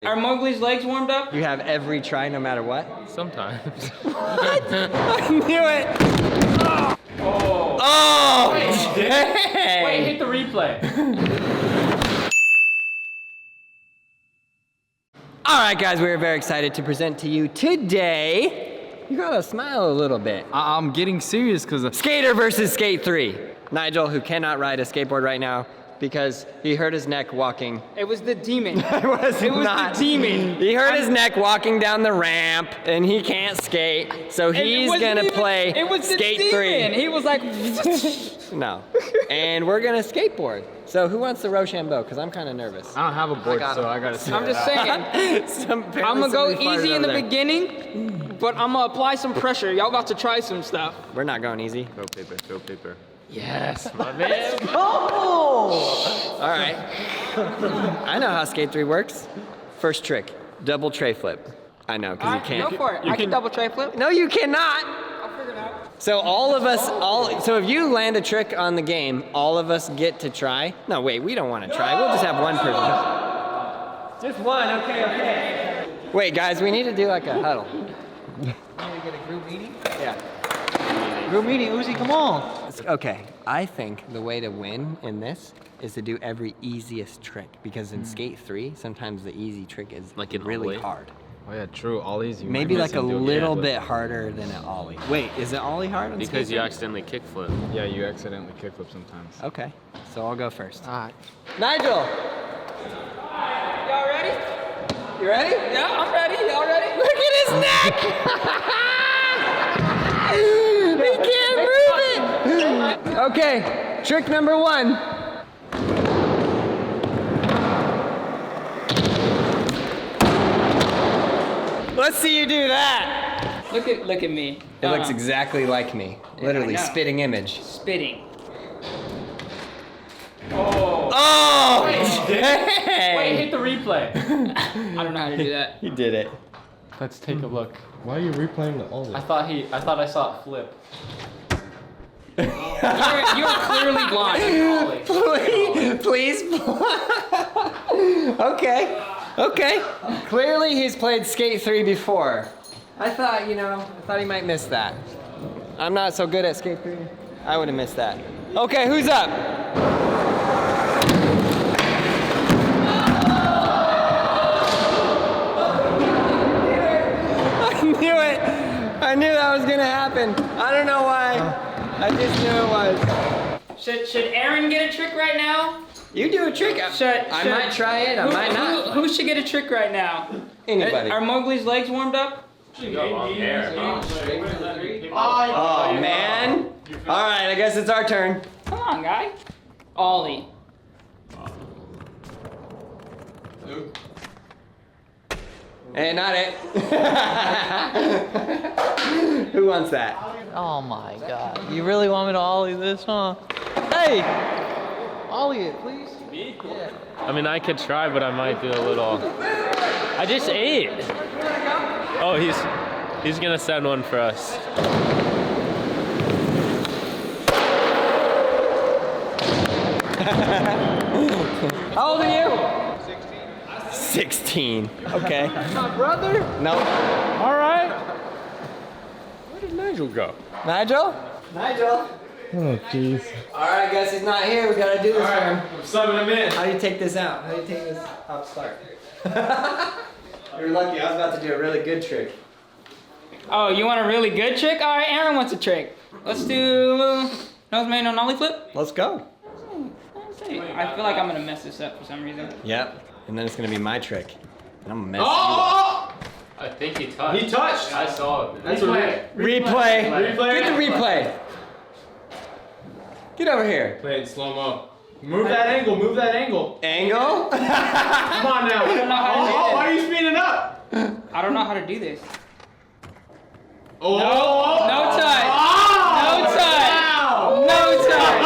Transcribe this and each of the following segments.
Are Mowgli's legs warmed up? You have every try no matter what? Sometimes. What? I knew it! Oh! Oh! Wait, wait, hit the replay. Alright guys, we're very excited to present to you today. You gotta smile a little bit. I'm getting serious because of Skater versus Skate 3. Nigel, who cannot ride a skateboard right now because he hurt his neck walking. It was the demon. It was the demon. He hurt his neck walking down the ramp and he can't skate, so he's gonna play Skate 3. He was like, No. And we're gonna skateboard. So who wants the Rochambeau? Because I'm kind of nervous. I don't have a board, so I gotta see. I'm just saying. I'm gonna go easy in the beginning, but I'm gonna apply some pressure. Y'all about to try some stuff. We're not going easy. Go paper. Yes, my man. All right. I know how Skate 3 works. First trick, double tray flip. I know, because you can't. Go for it. I can double tray flip. No, you cannot. I'll figure it out. So all of us, so if you land a trick on the game, all of us get to try. No, wait, we don't want to try. We'll just have one person. Just one, okay. Wait, guys, we need to do like a huddle. You need to get a group meeting? Yeah. Group meeting, Uzi, come on. Okay, I think the way to win in this is to do every easiest trick, because in Skate 3, sometimes the easy trick is Like an really ollie? hard. Oh yeah, true. Ollies. You Maybe might like miss a and do it. little Yeah, bit harder than an ollie. Wait, is it ollie hard on Because Skate 3? you accidentally kickflip. Yeah, you accidentally kickflip sometimes. Okay, so I'll go first. Alright. Nigel! Y'all ready? You ready? Yeah, I'm ready. Y'all ready? Look at his neck! He can't move it! Okay, trick number 1. Let's see you do that. Look at me. It looks exactly like me. Literally, know. spitting image. Spitting. Oh! Wait, hit the replay. I don't know how to do that. He did it. Let's take a look. Why are you replaying the ollie? I thought I saw it flip. You're clearly blind. Please. Okay. Clearly he's played Skate 3 before. I thought he might miss that. I'm not so good at Skate 3. I would have missed that. Okay, who's up? I knew that was gonna happen. I don't know why. I just knew it was. Should Aaron get a trick right now? You do a trick. I might try it. I might not. Who should get a trick right now? Anybody. Are Mowgli's legs warmed up? Long hair. Oh man. All right, I guess it's our turn. Come on, guy. Ollie. Hey, not it. Who wants that? Oh my god. You really want me to ollie this, huh? Hey! Ollie it, please. Me? Yeah. I mean, I could try, but I might do a little. I just ate. Oh, he's gonna send one for us. How old are you? 16. Okay. My brother? No. All right. Where did Nigel go? Nigel? Oh, jeez. All right, guess he's not here. We gotta do this for him. I'm subbing him in. How do you take this out? How do you take this out start? You're lucky. I was about to do a really good trick. Oh, you want a really good trick? All right, Aaron wants a trick. Let's do nose man on ollie flip. Let's go. I feel like I'm gonna mess this up for some reason. Yep. And then it's gonna be my trick. And I'm gonna mess Oh! I think he touched. He touched. I saw it. That's what you up. Replay. Get the replay. Get over here. Play it in slow mo. Move that angle. Angle? Come on now. I don't know how to do Why are you speeding up? I don't know how to do this. Oh! No touch. Oh! No touch.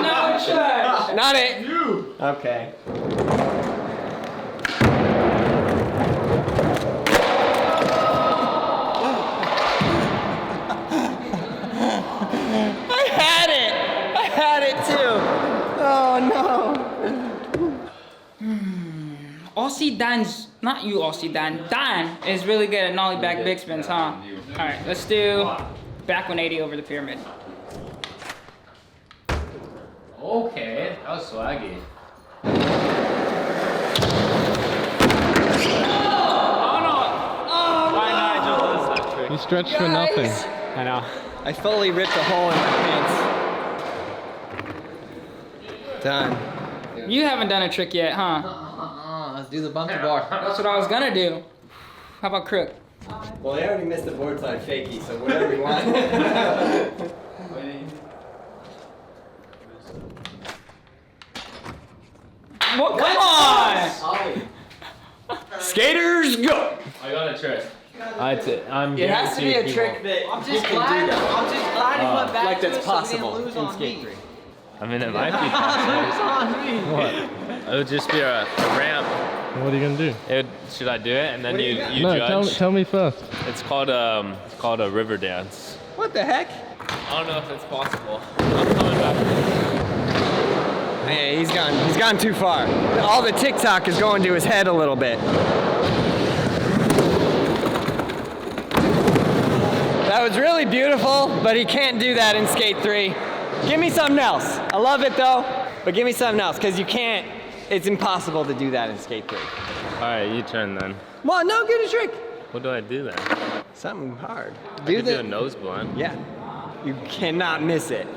No touch. Not it. You. Okay. I had it too. Oh no. All see Dan's, not you all see Dan. Dan is really good at nollie back big spins, huh? All right, let's do back 180 over the pyramid. Okay, that was swaggy. You stretched for nothing. I know. I fully ripped a hole in my pants. Done. You haven't done a trick yet, huh? Let's do the bumpy bar. That's what I was gonna do. How about crook? Well, they already missed the board slide fakie, so whatever you want. What? Come on! Skaters, go! I got a trick. I'm It has to be a trick that I'm you just can glad. do that. I'm just glad he went back Like to that's it so we possible didn't lose in on Skate me. 3. I mean, it might be possible. It's on me. What? It would just be a ramp. What are you gonna do? Should I do it? And then you No, judge? tell me first. It's called a river dance. What the heck? I don't know if it's possible. I'm coming back. Hey, he's gone too far. All the TikTok is going to his head a little bit. That was really beautiful, but he can't do that in Skate 3. Give me something else. I love it though, but give me something else, because you can't, it's impossible to do that in Skate 3. All right, you turn then. Well, no, get a trick. What do I do then? Something hard. I could do a nose blunt. Yeah, you cannot miss it.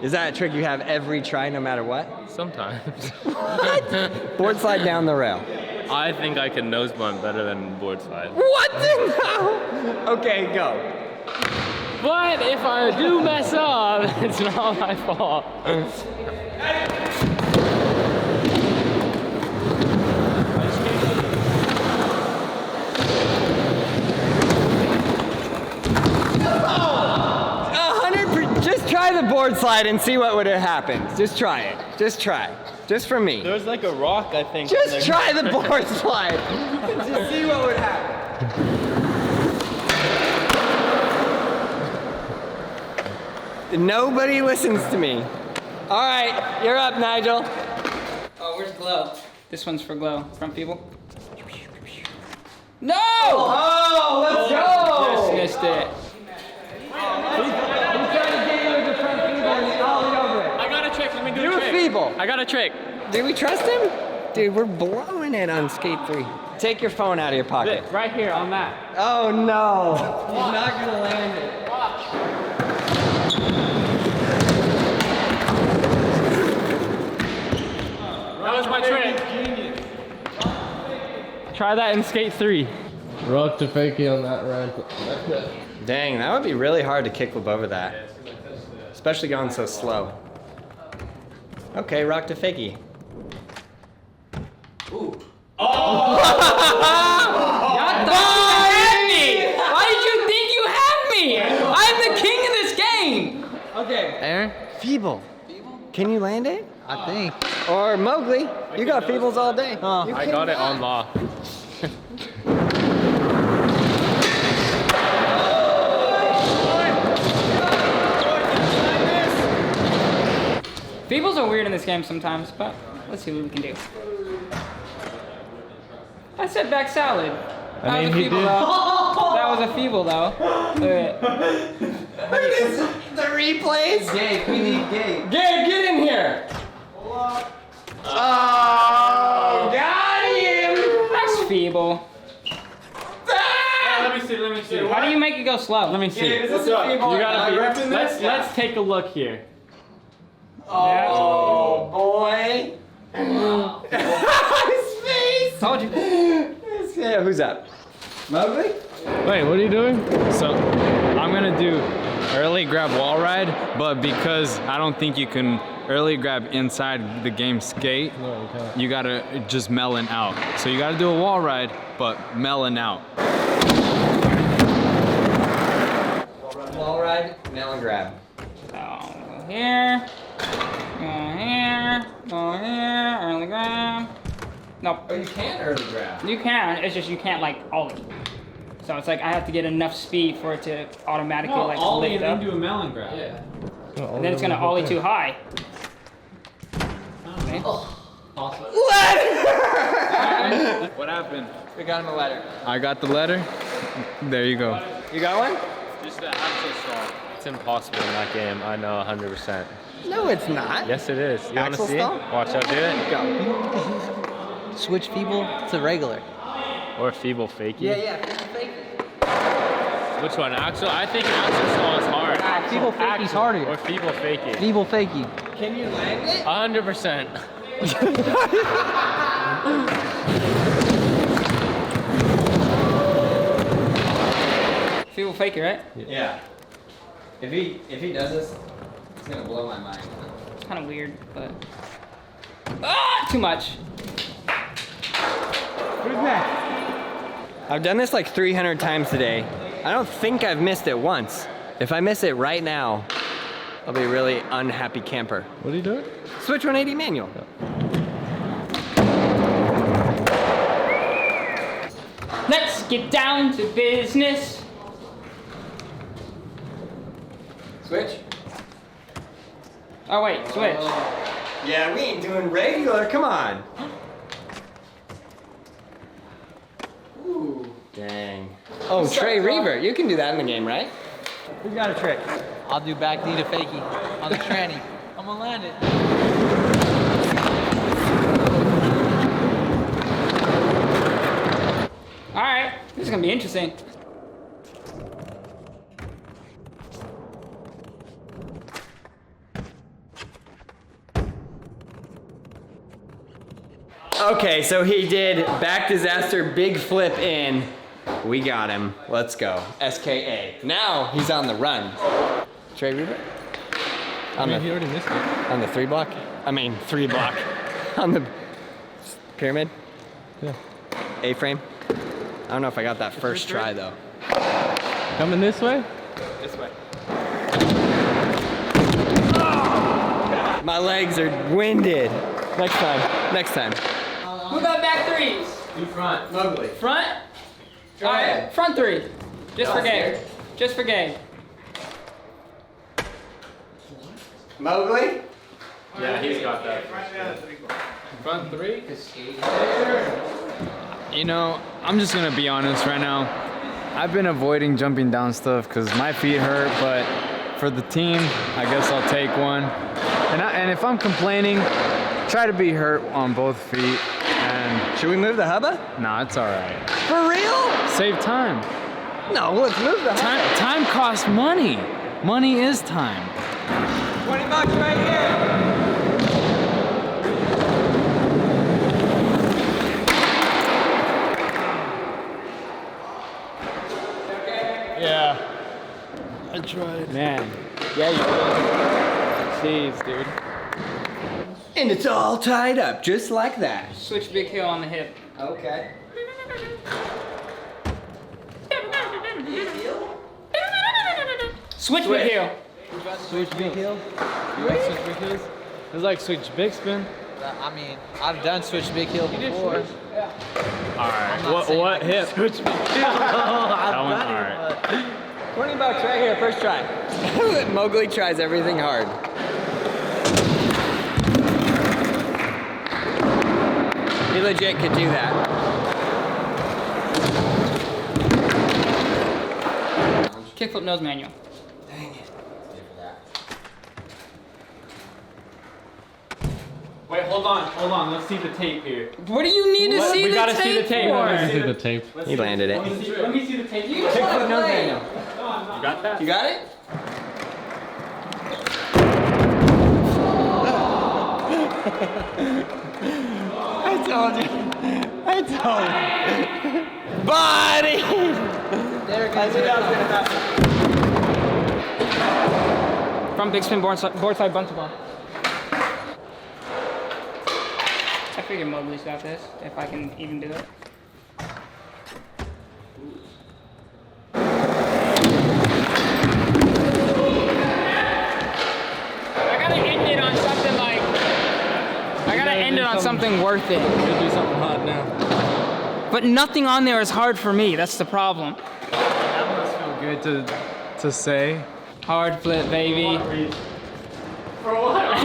Is that a trick you have every try no matter what? Sometimes. What? Board slide down the rail. I think I can nose blunt better than board slide. What the hell? Okay, go. But if I do mess up, it's not my fault. 100%. Just try the board slide and see what would have happened. Just try it. Just try. Just for me. There's like a rock, I think. Just try the board slide. Just see what would happen. Nobody listens to me. All right, you're up, Nigel. Oh, where's Glow? This one's for Glow. Front people. No! Oh, let's go! Just missed it. I got a trick. Let me do Do a feeble. I got a trick. Do we trust him? Dude, we're blowing it on Skate 3. Take your phone out of your pocket. Right here on that. Oh no. He's not gonna land it. That was my trick. Try that in Skate 3. Rock to fakie on that ramp. Dang, that would be really hard to kickflip over that. Especially going so slow. Okay, rock to fakie. God, had me! Why did you think you had me? I'm the king of this game! Okay. Aaron? Feeble. Can you land it? I think. Or Mowgli. You got feebles all day. Oh. You I got it on lock. Feebles are weird in this game sometimes, but let's see what we can do. I said back salad. That was a feeble though. That was a feeble though. The replays? Gabe, we need Gabe. Gabe, get in here! Oh, got him! That's feeble. Let me see. How do you make it go slow? Let me see. Is this a feeble? You gotta be. repping this? Let's take a look here. Oh, boy. His face! Told you. Yeah, who's up? Mowgli? Wait, what are you doing? So, I'm gonna do early grab wall ride, but because I don't think you can early grab inside the game skate, No, you can't. you gotta just melon out. So you gotta do a wall ride, but melon out. Wall ride, melon grab. Go here. Go here. Go here. Early grab. Nope. Oh, you can early grab. You can. It's just you can't like ollie. So it's like I have to get enough speed for it to automatically like lift up. a melon grab. And then it's gonna ollie too high. Okay. What happened? We got him a letter. I got the letter. There you go. You got one? Just the axle stall. It's impossible in that game. I know 100%. No, it's not. Yes, it is. You want to Axle see stall? it? Watch out, do it. Go. Switch feeble to regular. Or feeble fakie. Yeah. Which one? Axle? I think axle stall is hard. Feeble fakie's harder. Or feeble fakie. Feeble fakie. Can you land it? 100%. Feeble fakie, right? Yeah. If he does this, it's gonna blow my mind. It's kind of weird, but too much. Who's next? I've done this like 300 times today. I don't think I've missed it once. If I miss it right now, I'll be a really unhappy camper. What are you doing? Switch 180 manual. Let's get down to business. Switch? Oh wait, switch. Yeah, we ain't doing regular, come on. Ooh. Dang. Oh, Trey Reaver, you can do that in the game, right? Who's got a trick? I'll do back knee to fakie on the tranny. I'm gonna land it. All right, this is gonna be interesting. Okay, so he did back disaster, big flip in. We got him. Let's go. SKA. Now he's on the run. Trey Reaver? I mean, he already missed it. On the 3 block? I mean, 3 block. On the pyramid? Yeah. A-frame? I don't know if I got that first try though. Coming this way? This way. My legs are winded. Next time. Next time. Who got back threes? You front. Mowgli. Front? Go All ahead. right, front three. Just for Gabe. Just for Gabe. Mowgli? Yeah, he's got that. Front 3? You know, I'm just gonna be honest right now. I've been avoiding jumping down stuff because my feet hurt, but for the team, I guess I'll take one. And if I'm complaining, try to be hurt on both feet. And Should we move the hubba? nah, it's all right. For real? Save time. No, let's move the hubba. Time costs money. Money is time. $20 right here. Yeah. I tried. Man. Yeah, you did. Jeez, dude. And it's all tied up, just like that. Switch big heel on the hip. Okay. Switch big heel. Switch big heel? You want switch big heels? It's like switch big spin. I mean, I've done switch big heel before. All right. What hip? Switch big heel. That one. All right. $20 right here, first try. Mowgli tries everything hard. He legit could do that. Kickflip nose manual. Wait, hold on. Let's see the tape here. What do you need to see we the gotta tape see the tape. for? I see the tape. He landed it. Let me see the tape. Kickflip nose manual. You got that? You got it? I told you. Buddy! There it I knew that was gonna happen. From big spin board side bunch ball. I figure Mowgli's got this, if I can even do it. I gotta end it on something like. I gotta end it on something worth it. Gotta do something hot now. But nothing on there is hard for me. That's the problem. That must feel good to say. Hard flip, baby. For what?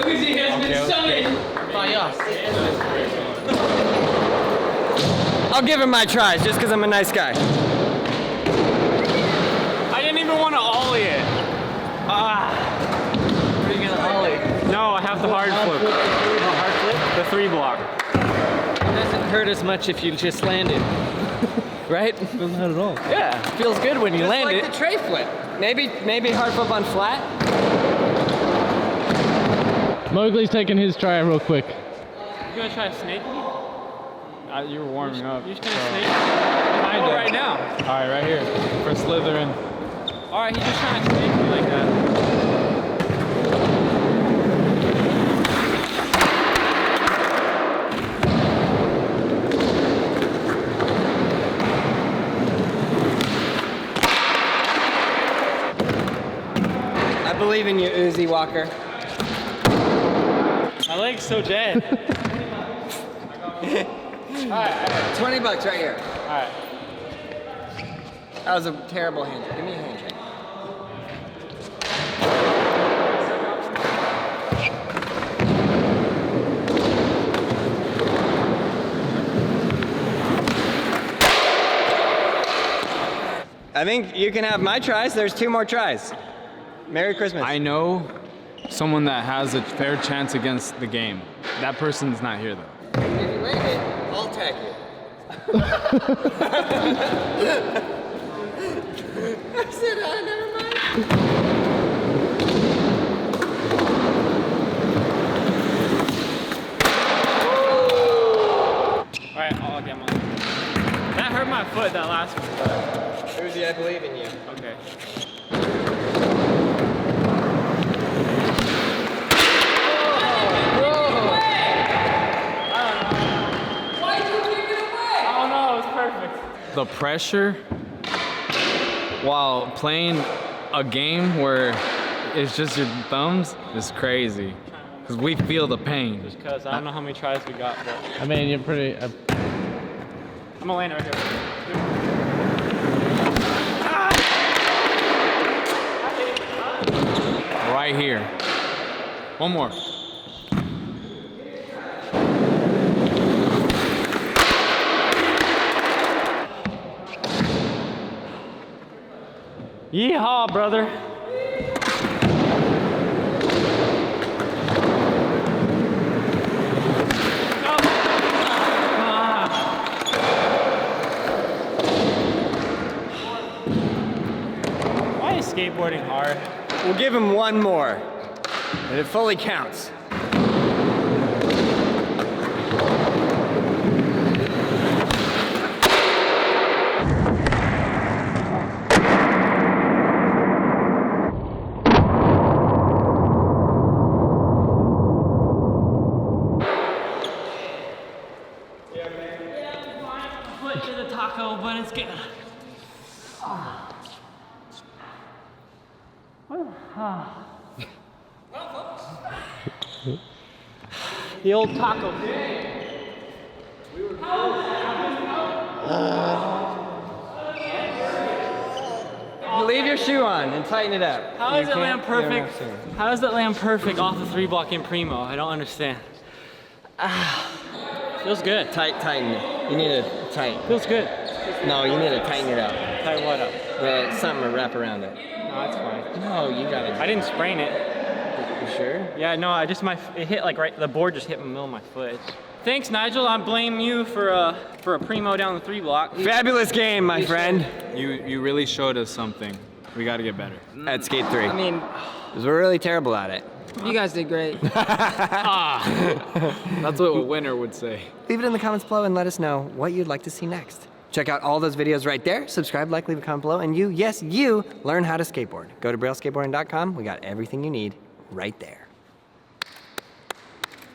Uzi has been summoned. I'll give him my tries just because I'm a nice guy. I didn't even want to ollie it. What are you gonna ollie? No, I have the hard flip. Hard flip? The 3-block. It doesn't hurt as much if you just land it. Right? Doesn't hurt at all. Yeah, it feels good when you Just land like it. the tray flip. Maybe hard flip on flat. Mowgli's taking his try real quick. You gonna try to snake me? You were warming up. You just gonna snake me? Oh, right now. All right, right here for Slytherin. All right, he's just trying to snake me like that. I believe in you, Uzi Walker. My leg's so dead. $20 right here. All right. That was a terrible handshake. Give me a handshake. I think you can have my tries. There's 2 more tries. Merry Christmas. I know someone that has a fair chance against the game. That person's not here though. If you land it, I'll tag you. I said, never mind. All right, I'll get mine. That hurt my foot, that last one. Uzi, I believe in you. Okay. The pressure while playing a game where it's just your thumbs is crazy. Because we feel the pain. Just because I don't know how many tries we got, but I mean, you're pretty. I'm gonna land right here. Right here. One more. Yeehaw, brother. Why is skateboarding hard? We'll give him 1 more, and it fully counts. Foot to the taco, but it's good. The old taco. Leave your shoe on and tighten it up. How does it land You don't have perfect? to. How does it land perfect off the 3-block in primo? I don't understand. Feels good. Tighten it. You need to tighten. Feels good. No, you need to tighten it up. Tighten what up? Something to wrap around it. No, that's fine. No, you got it. I didn't sprain it. You sure? Yeah, no, it hit like right, the board just hit in the middle of my foot. Thanks, Nigel. I blame you for a primo down the 3-block. Fabulous game, my friend. You really showed us something. We got to get better. At Skate 3. I mean, Because we're really terrible at it. you guys did great. That's what a winner would say. Leave it in the comments below and let us know what you'd like to see next. Check out all those videos right there. Subscribe, like, leave a comment below, and you, yes, you, learn how to skateboard. Go to brailleskateboarding.com. We got everything you need right there.